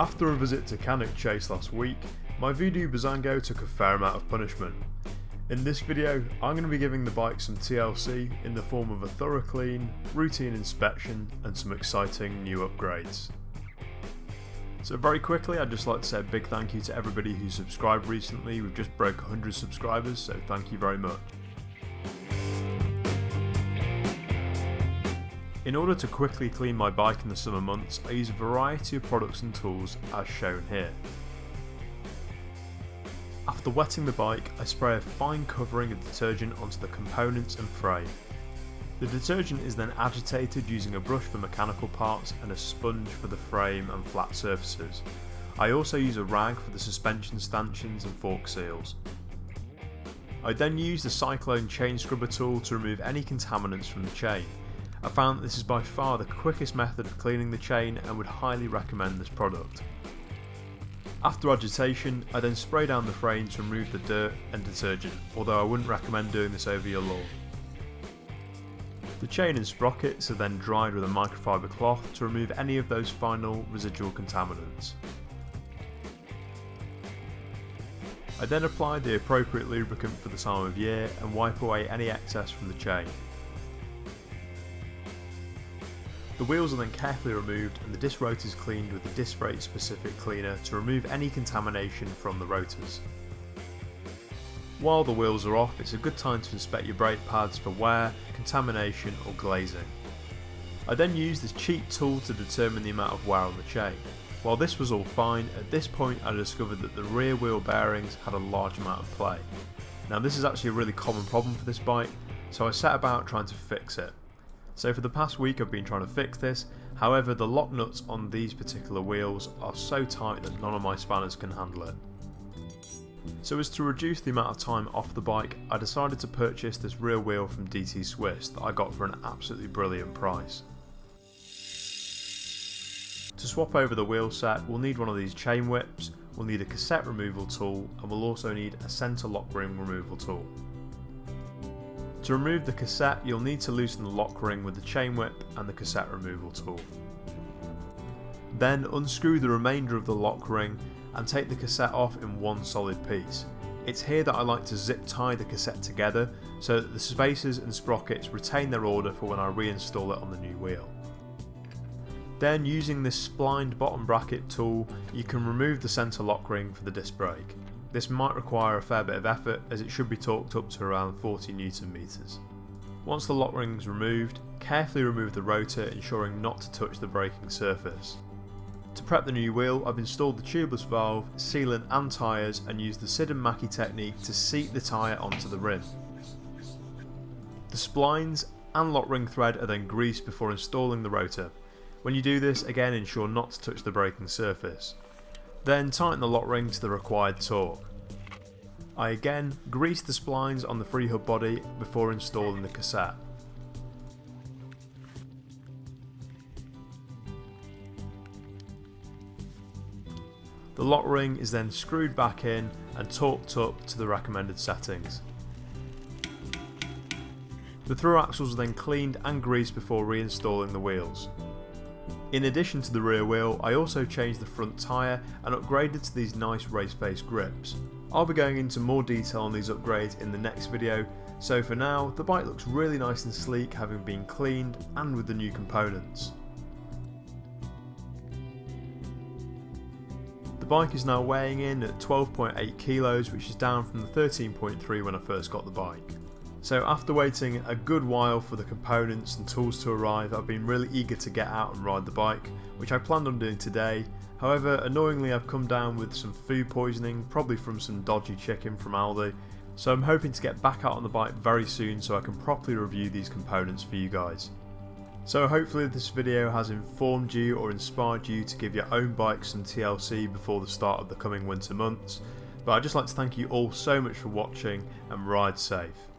After a visit to Cannock Chase last week, my Voodoo Bizango took a fair amount of punishment. In this video, I'm going to be giving the bike some TLC in the form of a thorough clean, routine inspection and some exciting new upgrades. So very quickly, I'd just like to say a big thank you to everybody who subscribed recently. We've just broke 100 subscribers, so thank you very much. In order to quickly clean my bike in the summer months, I use a variety of products and tools as shown here. After wetting the bike, I spray a fine covering of detergent onto the components and frame. The detergent is then agitated using a brush for mechanical parts and a sponge for the frame and flat surfaces. I also use a rag for the suspension stanchions and fork seals. I then use the Cyclone chain scrubber tool to remove any contaminants from the chain. I found that this is by far the quickest method of cleaning the chain and would highly recommend this product. After agitation, I then spray down the frame to remove the dirt and detergent, although I wouldn't recommend doing this over your lawn. The chain and sprockets are then dried with a microfiber cloth to remove any of those final residual contaminants. I then apply the appropriate lubricant for the time of year and wipe away any excess from the chain. The wheels are then carefully removed and the disc rotors cleaned with a disc brake specific cleaner to remove any contamination from the rotors. While the wheels are off, it's a good time to inspect your brake pads for wear, contamination or glazing. I then use this cheap tool to determine the amount of wear on the chain. While this was all fine, at this point I discovered that the rear wheel bearings had a large amount of play. Now this is actually a really common problem for this bike, so I set about trying to fix it. So for the past week I've been trying to fix this, however the lock nuts on these particular wheels are so tight that none of my spanners can handle it. So as to reduce the amount of time off the bike, I decided to purchase this rear wheel from DT Swiss that I got for an absolutely brilliant price. To swap over the wheel set, we'll need one of these chain whips, we'll need a cassette removal tool and we'll also need a centre lock ring removal tool. To remove the cassette, you'll need to loosen the lock ring with the chain whip and the cassette removal tool. Then unscrew the remainder of the lock ring and take the cassette off in one solid piece. It's here that I like to zip tie the cassette together so that the spacers and sprockets retain their order for when I reinstall it on the new wheel. Then using this splined bottom bracket tool, you can remove the centre lock ring for the disc brake. This might require a fair bit of effort as it should be torqued up to around 40 Nm. Once the lock ring is removed, carefully remove the rotor, ensuring not to touch the braking surface. To prep the new wheel, I've installed the tubeless valve, sealant and tyres and used the Sid and Mackie technique to seat the tyre onto the rim. The splines and lock ring thread are then greased before installing the rotor. When you do this, again ensure not to touch the braking surface. Then tighten the lock ring to the required torque. I again grease the splines on the free hub body before installing the cassette. The lock ring is then screwed back in and torqued up to the recommended settings. The through axles are then cleaned and greased before reinstalling the wheels. In addition to the rear wheel, I also changed the front tyre and upgraded to these nice race face grips. I'll be going into more detail on these upgrades in the next video, so for now the bike looks really nice and sleek having been cleaned and with the new components. The bike is now weighing in at 12.8 kilos, which is down from the 13.3 when I first got the bike. So after waiting a good while for the components and tools to arrive, I've been really eager to get out and ride the bike, which I planned on doing today. However, annoyingly I've come down with some food poisoning, probably from some dodgy chicken from Aldi, so I'm hoping to get back out on the bike very soon so I can properly review these components for you guys. So hopefully this video has informed you or inspired you to give your own bike some TLC before the start of the coming winter months, but I'd just like to thank you all so much for watching and ride safe.